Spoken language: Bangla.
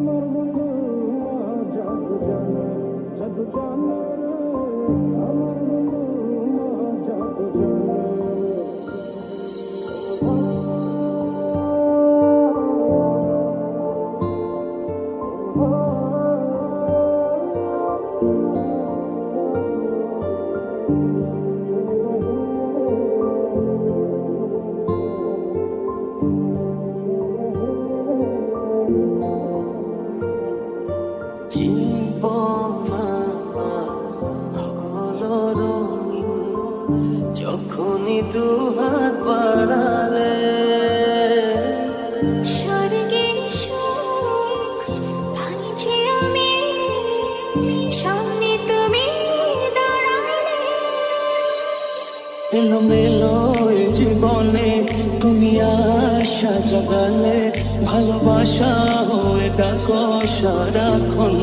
আমার বন্ধু জাদু জানে, জাদু জানে রে, আমার বন্ধু জাদু জানে। যখনই দু হাত বাড়ালে স্বর্গের সুখ ভাঙছে আমি, সামনে তুমি দাঁড়ালে। এলোমেলো এ জীবনে তুমি আশা জাগালে, ভালোবাসা হয়ে ডাকো সারাক্ষণ